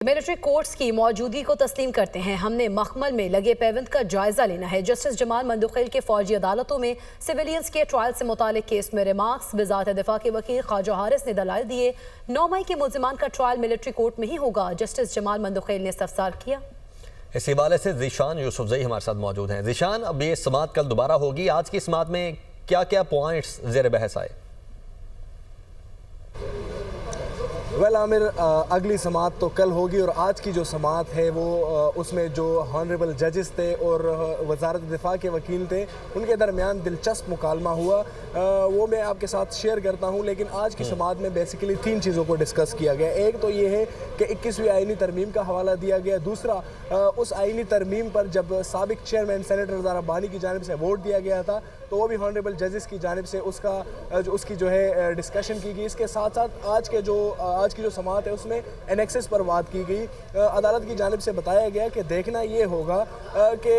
Military courts की मौजूदगी को तस्लीम करते हैं। हमने मखमल में लगे पैवंद का जायजा लेना है। जस्टिस जमाल मंदुखिल के फौजी अदालतों में सिविलियंस के ट्रायल से मुतालिक केस में रिमार्क्स। वज़ारत दिफा के वकील ख्वाजा हारिस ने दलाइल दिए। 9 मई के मुल्जिमान का ट्रायल मिलिट्री कोर्ट में ही होगा। जस्टिस जमाल मंदुखिल ने इस्तफसार किया। इस हवाले से ज़ीशान यूसुफजई हमारे साथ मौजूद हैं। ज़ीशान, अब ये समाअत कल दोबारा होगी। आज की समाअत में क्या क्या पॉइंट्स ज़ेर बहस आए? वेल आमिर, अगली समाअत तो कल होगी और आज की जो समाअत है वो उसमें जो हॉनरेबल जजेस थे और वज़ारत दिफा के वकील थे उनके दरमियान दिलचस्प मुकालमा हुआ, वो मैं आपके साथ शेयर करता हूँ। लेकिन आज की समाअत में बेसिकली 3 चीज़ों को डिस्कस किया गया। एक तो ये है कि 21वीं आइनी तरमीम का हवाला दिया गया। दूसरा, उस आइनी तरमीम पर जब साबिक चेयरमैन सेनेटर रज़ा रब्बानी की जानिब से वोट दिया गया था तो वो भी हॉनरेबल जजेस की जानिब से उसकी जो है डिस्कशन की गई। इसके साथ साथ आज की जो समाअत है उसमें एनेक्सेस पर बात की गई। अदालत की जानिब से बताया गया कि देखना ये होगा कि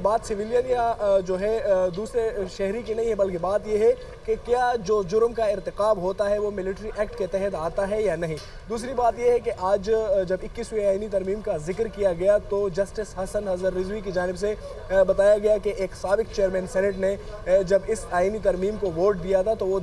बात सिविलियन या जो है दूसरे शहरी की नहीं है, बल्कि बात ये है कि क्या जो जुर्म का इर्तिकाब होता है वो मिलिट्री एक्ट के तहत आता है या नहीं। दूसरी बात यह है कि आज जब 21वीं आइनी तरमीम का जिक्र किया गया तो जस्टिस हसन हज़र रिजवी की जानिब से बताया गया कि एक साबिक चेयरमैन सेनेट ने जब इस आइनी तरमीम को वोट दिया था तो वो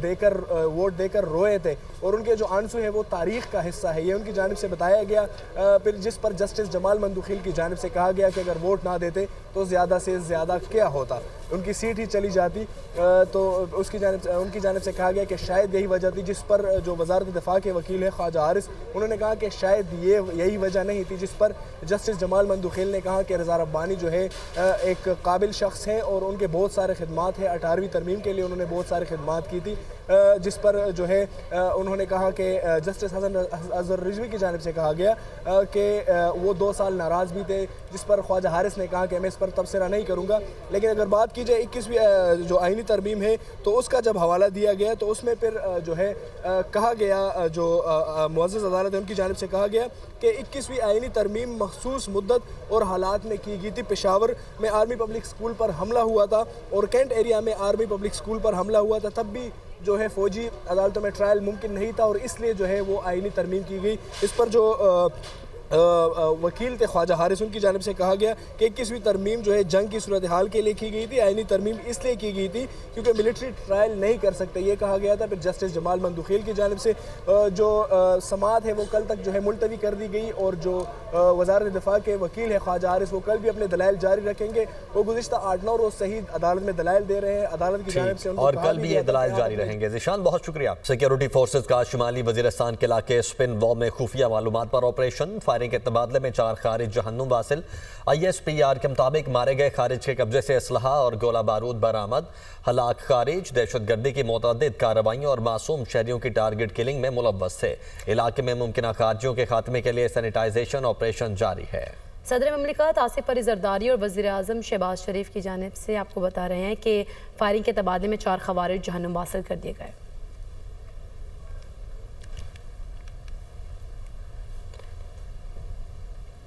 वोट देकर रोए थे और उनके जो आंसू है वो तारीख़ का हिस्सा है, ये उनकी जानिब से बताया गया। फिर जिस पर जस्टिस जमाल मंदुखिल की जानिब से कहा गया कि अगर वोट ना देते तो ज़्यादा से ज़्यादा क्या होता, उनकी सीट ही चली जाती। तो उनकी जानिब से कहा गया कि शायद यही वजह थी, जिस पर जो वज़ारत दिफा के वकील है ख्वाजा हारिस, उन्होंने कहा कि शायद यही वजह नहीं थी, जिस पर जस्टिस जमाल मंदुखिल ने कहा कि रज़ा रब्बानी जो है एक काबिल शख्स है और उनके बहुत सारे खिदमात हैं। 18वीं तरमीम के लिए उन्होंने बहुत सारे खिदमात की थी, जिस पर जो है उन्होंने कहा कि जस्टिस हसन हज़र रिजवी की जानिब से कहा गया कि वो 2 साल नाराज़ भी थे, जिस पर ख्वाजा हारिस ने कहा कि मैं इस पर तबसरा नहीं करूँगा। लेकिन अगर बात की जाए 21वीं जो आइनी तरमीम है तो उसका जब हवाला दिया गया तो उसमें फिर जो है कहा गया, जो मुअज़्ज़ज़ अदालत है उनकी जानिब से कहा गया कि 21वीं आइनी तरमीम मखसूस मुद्दत और हालात में की गई थी। पेशावर में आर्मी पब्लिक स्कूल पर हमला हुआ था और कैंट एरिया में आर्मी पब्लिक स्कूल पर हमला हुआ था, तब भी जो है फ़ौजी अदालतों में ट्रायल मुमकिन नहीं था और इसलिए जो है वो आइनी तरमीम की गई। इस पर जो वकील थे ख्वाजा हारिस, उनकी जानिब से कहा गया कि 21वीं तरमीम जो है जंग की सूरत हाल के लिए की गई थी, आइनी तरमीम इसलिए की गई थी क्योंकि मिलिट्री ट्रायल नहीं कर सकते, ये कहा गया था। फिर जस्टिस जमाल मंदुखिल की जानिब से जो समाअत है वो कल तक जो है मुलतवी कर दी गई और जो वज़ारत दिफा के वकील है ख्वाजा हारिस वो कल भी अपने दलाइल जारी रखेंगे। वो गुज़िश्ता 8-9 रोज़ से ही अदालत में दलाइल दे रहे हैं। अदालत की जानिब से और कल भी ये दलाइल जारी रहेंगे। ज़ीशान, बहुत शुक्रिया। सिक्योरिटी फोर्सेज का शुमाली वज़ीरिस्तान के इलाके स्पिन वॉब में खुफिया मालूमात पर ऑपरेशन। फायरिंग के तबादले में 4 खारिज जहन्नुम वासिल। ISPR के मुताबिक मारे गए खारिज के कब्जे से असलहा और गोला बारूद बरामद। हलाक खारिज दहशत गर्दी की मुतअद्दिद कार्रवाइयों और मासूम शहरियों की टारगेट किलिंग में मुलव्वस थे। इलाके में मुमकिन खारिजियों के खात्मे के लिए सैनिटाइजेशन ऑपरेशन जारी है। सदर ममलिकत आसिफ अली जरदारी और वज़ीर आज़म शहबाज शरीफ की जानिब से आपको बता रहे हैं कि फायरिंग के तबादले में 4 खवारिज जहन्नुम वासिल कर दिए गए।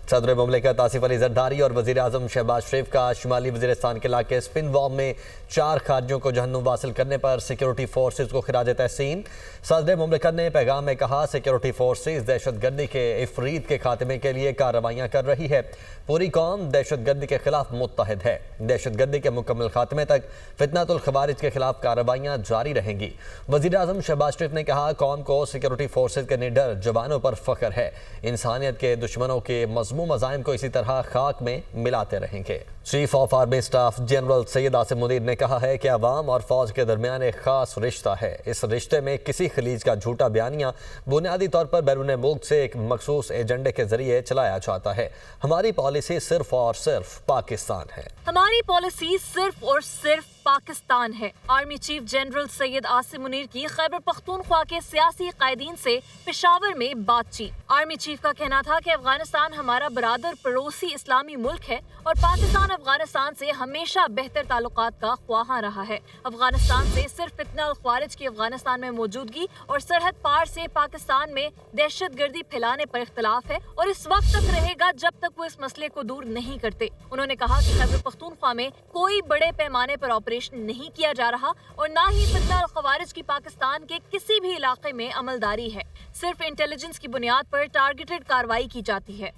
सदर ममलिकत आसिफ अली जरदारी और वज़ीर आज़म शहबाज शरीफ का शुमाली वज़ीरिस्तान के इलाके स्पिन वॉब में 4 खारिजियों को जहन्नुम वासिल करने पर सिक्योरिटी फोर्सेज को खिराज तहसीन। सदर ममलिकत ने पैगाम में कहा, सिक्योरिटी फोर्सेज दहशत गर्दी के इफरीत के खात्मे के लिए कार्रवाइयाँ कर रही है। पूरी कौम दहशत गर्दी के खिलाफ मुत्तहिद है। दहशत गर्दी के मुकम्मल खात्मे तक फितनतुल खवारिज के खिलाफ कार्रवाइयाँ जारी रहेंगी। वज़ीर आज़म शहबाज शरीफ ने कहा, कौम को सिक्योरिटी फोर्सेज के निडर जवानों पर फ़ख्र है। इंसानियत के दुश्मनों के मज़मूम मज़ाइम को इसी तरह खाक में मिलाते रहेंगे। Chief of army staff general Syed Asim Munir ने कहा है कि अवाम और फौज के दरमियान एक खास रिश्ता है। इस रिश्ते में किसी खलीज का झूठा बयानिया बुनियादी तौर पर बैरून मुल्क से एक मखसूस एजेंडे के जरिए चलाया जाता है। हमारी पॉलिसी सिर्फ और सिर्फ पाकिस्तान है। हमारी पॉलिसी सिर्फ और सिर्फ पाकिस्तान है। Army chief general Syed Asim Munir की खैबर पख्तूनख्वा के सियासी कायदीन से पेशावर में बातचीत। आर्मी चीफ का कहना था कि अफगानिस्तान हमारा बरादर पड़ोसी इस्लामी मुल्क है और पाकिस्तान अफगानिस्तान से हमेशा बेहतर ताल्लुकात का ख्वाहां रहा है। अफगानिस्तान से सिर्फ फितना और ख्वारिज की अफगानिस्तान में मौजूदगी और सरहद पार से पाकिस्तान में दहशत गर्दी फैलाने पर इख्तलाफ है और इस वक्त तक रहेगा जब तक वो इस मसले को दूर नहीं करते। उन्होंने कहा कि खैबर पख्तूनख्वा में कोई बड़े पैमाने पर ऑपरेशन ऑपरेशन नहीं किया जा रहा और ना ही फितना और खवारिज की पाकिस्तान के किसी भी इलाके में अमलदारी है। सिर्फ इंटेलिजेंस की बुनियाद पर टारगेटेड कार्रवाई की जाती है।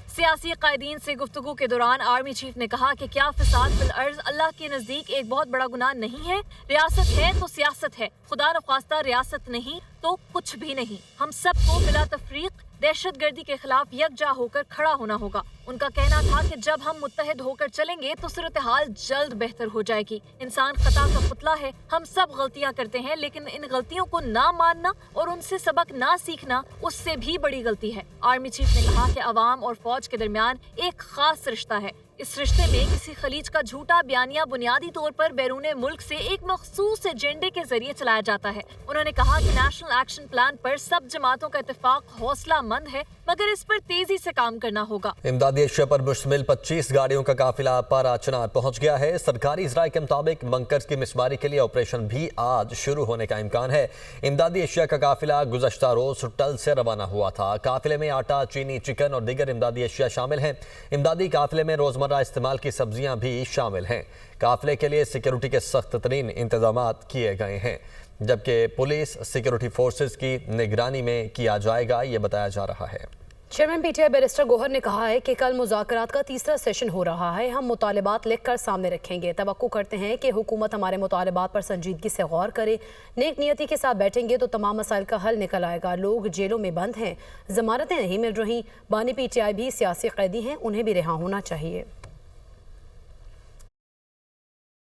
सियासी कायदीन से गुफ्तगू के दौरान आर्मी चीफ ने कहा कि क्या फिसाद फिल अर्ज अल्लाह के नजदीक एक बहुत बड़ा गुनाह नहीं है। रियासत है तो सियासत है, खुदा न ख्वास्ता रियासत नहीं तो कुछ भी नहीं। हम सबको बिला तफरीक दहशतगर्दी के खिलाफ यकजा होकर खड़ा होना होगा। उनका कहना था कि जब हम मुत्तहिद होकर चलेंगे तो सूरत हाल जल्द बेहतर हो जाएगी। इंसान खता का पुतला है, हम सब गलतियां करते हैं, लेकिन इन गलतियों को ना मानना और उनसे सबक ना सीखना उससे भी बड़ी गलती है। आर्मी चीफ ने कहा कि अवाम और फौज के दरमियान एक खास रिश्ता है। इस रिश्ते में किसी खलीज का झूठा बयानिया बुनियादी तौर पर बैरूने मुल्क से एक मखसूस एजेंडे के जरिए चलाया जाता है। उन्होंने कहा कि नेशनल एक्शन प्लान पर सब जमातों का इत्तेफाक हौसला मंद है, मगर इस पर तेजी से काम करना होगा। इमदादी अशिया पर मुश्तमिल 25 गाड़ियों का काफिला पारा चिनार पहुंच गया है। सरकारी ज़राए के मुताबिक बंकर्स की मिसमारी के लिए ऑपरेशन भी आज शुरू होने का इम्कान है। इमदादी अशिया का काफिला गुज़श्ता रोज टल से रवाना हुआ था। काफिले में आटा, चीनी, चिकन और दीगर इमदादी अशिया शामिल हैं। इमदादी काफिले में रोजमर्रा इस्तेमाल की सब्जियां भी शामिल हैं। काफिले के लिए सिक्योरिटी के सख्त तरीन इंतजाम किए गए हैं, जबकि पुलिस सिक्योरिटी फोर्सेस की निगरानी में किया जाएगा, ये बताया जा रहा है। चेयरमैन पीटीआई बैरिस्टर गौहर ने कहा है कि कल मुज़ाकरात का तीसरा सेशन हो रहा है। हम मुतालिबात लिखकर सामने रखेंगे। तवक्को करते हैं कि हुकूमत हमारे मुतालिबात पर संजीदगी से गौर करे। नेक नियति के साथ बैठेंगे तो तमाम मसाइल का हल निकल आएगा। लोग जेलों में बंद हैं, जमानतें नहीं मिल रही। बानी पीटीआई भी सियासी कैदी हैं, उन्हें भी रिहा होना चाहिए।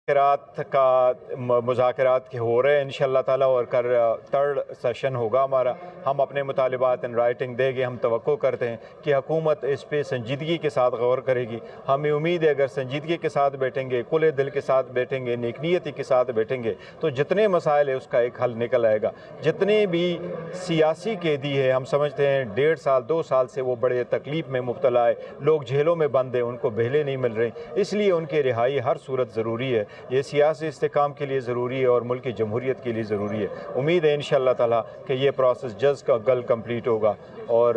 मुज़ाकरात के हो रहे हैं इंशाअल्लाह ताला, और कर थर्ड सेशन होगा हमारा। हम अपने मुतालिबात इन राइटिंग देंगे। हम तवक्को करते हैं कि हुकूमत इस पे संजीदगी के साथ गौर करेगी। हमें उम्मीद है अगर संजीदगी के साथ बैठेंगे, खुले दिल के साथ बैठेंगे, नेकनीयती के साथ बैठेंगे तो जितने मसाइल है उसका एक हल निकल आएगा। जितने भी सियासी कैदी है, हम समझते हैं 1.5 साल 2 साल से वो बड़े तकलीफ़ में मुब्तला है, लोग जेलों में बंद हैं, उनको बेहले नहीं मिल रही, इसलिए उनकी रिहाई हर सूरत ज़रूरी है। ये सियासी इस्तेकाम के लिए ज़रूरी है और मुल्क की जमहूरियत के लिए ज़रूरी है। उम्मीद है इंशाअल्लाह ताला कि ये प्रोसेस जज का कल कंप्लीट होगा और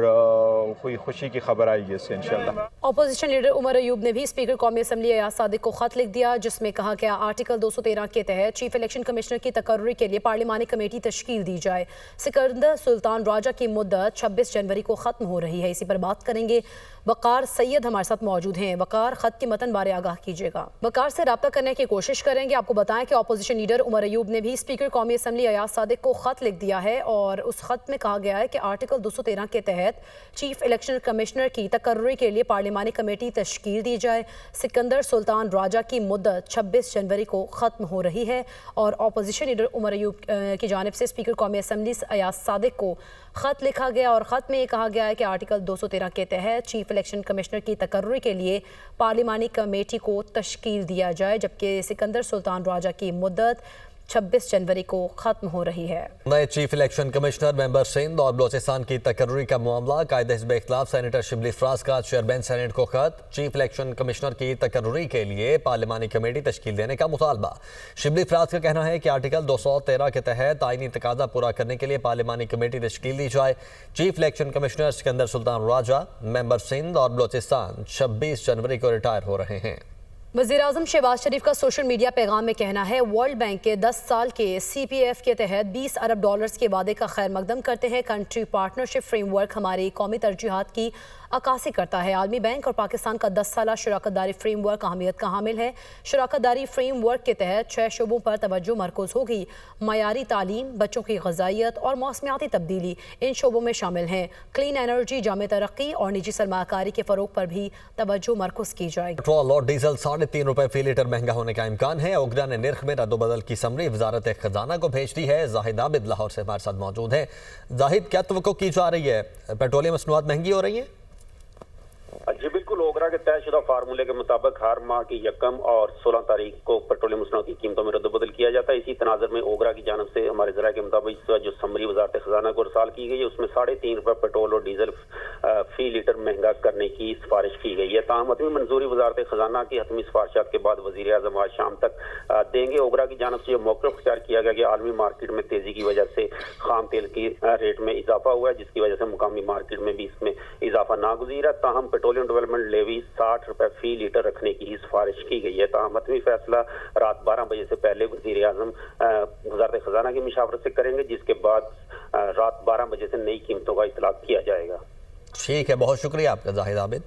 कोई खुशी की खबर आएगी इससे इंशाअल्लाह। अपोजिशन लीडर उमर अयूब ने भी स्पीकर कौमी असम्बली अयाज सादिक को खत लिख दिया, जिसमें कहा गया आर्टिकल 213 के तहत चीफ इलेक्शन कमिश्नर की तकर्री के लिए पार्लिमानी कमेटी तश्कील दी जाए। सिकंदर सुल्तान राजा की मुद्दत 26 जनवरी को ख़त्म हो रही है। इसी पर बात करेंगे। वकार सैयद हमारे साथ मौजूद हैं। वकार, खत के मतन बारे आगाह कीजिएगा। वकार से रब्ता करने की कोशिश करेंगे। आपको बताएं कि अपोजिशन लीडर उमर अयूब ने भी स्पीकर कौमी असम्बली अयाज सादिक को खत लिख दिया है और उस खत में कहा गया है कि आर्टिकल 213 के तहत चीफ इलेक्शन कमिश्नर की तकर्री के लिए पार्लिमानी कमेटी तश्कील दी जाए। सिकंदर सुल्तान राजा की मुद्दत 26 जनवरी को ख़त्म हो रही है और अपोजिशन लीडर उमर अयूब की जानिब से स्पीकर कौमी असम्बली अयाज सादिक को ख़त लिखा गया और ख़त में ये कहा गया है कि आर्टिकल 213 के तहत चीफ इलेक्शन कमिश्नर की तकर्री के लिए पार्लिमानी कमेटी को तश्कील दिया जाए, जबकि सिकंदर सुल्तान राजा की मुद्दत 26 जनवरी को खत्म हो रही है। नए chief election commissioner member Sindh और बलोचिस्तान की तकर्री का मामला, कायदे हिज़्ब इख्तिलाफ सेनेटर शिबली फराज का चेयरमैन सेनेट को खत। चीफ इलेक्शन कमिश्नर की तकर्री के लिए पार्लिमानी कमेटी तश्कील देने का मुतालबा। शिबली फराज का कहना है कि आर्टिकल 213 के तहत आईनी तकाजा पूरा करने के लिए पार्लिमानी कमेटी तश्कील दी जाए। Chief election commissioner Sikandar Sultan Raja, member Sindh और बलोचिस्तान 26 जनवरी को रिटायर हो रहे हैं। वज़ीर-ए-आज़म शहबाज शरीफ का सोशल मीडिया पैगाम में कहना है, वर्ल्ड बैंक के 10 साल के CPF के तहत 20 अरब डॉलर्स के वादे का खैर मकदम करते हैं। कंट्री पार्टनरशिप फ्रेमवर्क हमारी कौमी तरजीहात की अक्कासी करता है। आलमी बैंक और पाकिस्तान का 10 साला शराकतदारी फ्रेमवर्क अहमियत का हामिल है। शराकतदारी फ्रेमवर्क के तहत 6 शोबों पर तवज्जो मरकूज होगी। मयारी तालीम, बच्चों की ग़िज़ाइयत और मौसमियाती तब्दीली इन शोबों में शामिल हैं। क्लीन एनर्जी, जामे तरक्की और निजी सरमाकारी के फ़रोग पर भी तवज्जो मरकूज की जाएगी। पेट्रोल और डीजल 3.5 रुपये फी लीटर महंगा होने का इम्कान है। ओगरा ने निर्ख में रद्दोबदल की समरी वजारत खजाना को भेज दी है। जाहिद आबिद लाहौर से हमारे साथ मौजूद है। जाहिद, क्या तवक्को की जा रही है? पेट्रोलियम मसनूआत महंगी हो रही है? जी बिल्कुल, ओगरा के तयशुदा फार्मूले के मुताबिक हर माह की 1 और 16 तारीख को पेट्रोलियम मसनूआत की कीमतों में रद्दबदल किया जाता है। इसी तनाजर में ओगरा की जानब से हमारे ज़राए के मुताबिक जो समरी वजारत खजाना को रसाल की गई है उसमें 3.5 रुपये पेट्रोल और डीजल फी लीटर महंगा करने की सिफारिश की गई है। ताहम हतमी मंजूरी वजारत खजाना की हतमी सिफारिशात के बाद वज़ीर आज़म आज शाम तक देंगे। ओगरा की जानब से यह मौक़िफ़ इख्तियार किया गया कि आलमी मार्केट में तेजी की वजह से खाम तेल की रेट में इजाफा हुआ है, जिसकी वजह से मुकामी मार्केट में भी इसमें इजाफा नागुज़ीर है। ताहम पेट्रोलियम डेवलपमेंट फूड लेवी 60 रुपए फी लीटर रखने की ही सिफारिश की गई है। ताहम हतमी फैसला रात 12 बजे से पहले वज़ीर आज़म वज़ारत खजाना की मुशावरत से करेंगे, जिसके बाद रात 12 बजे से नई कीमतों का इतलाक किया जाएगा। ठीक है, बहुत शुक्रिया आपका जाहिद आबिद।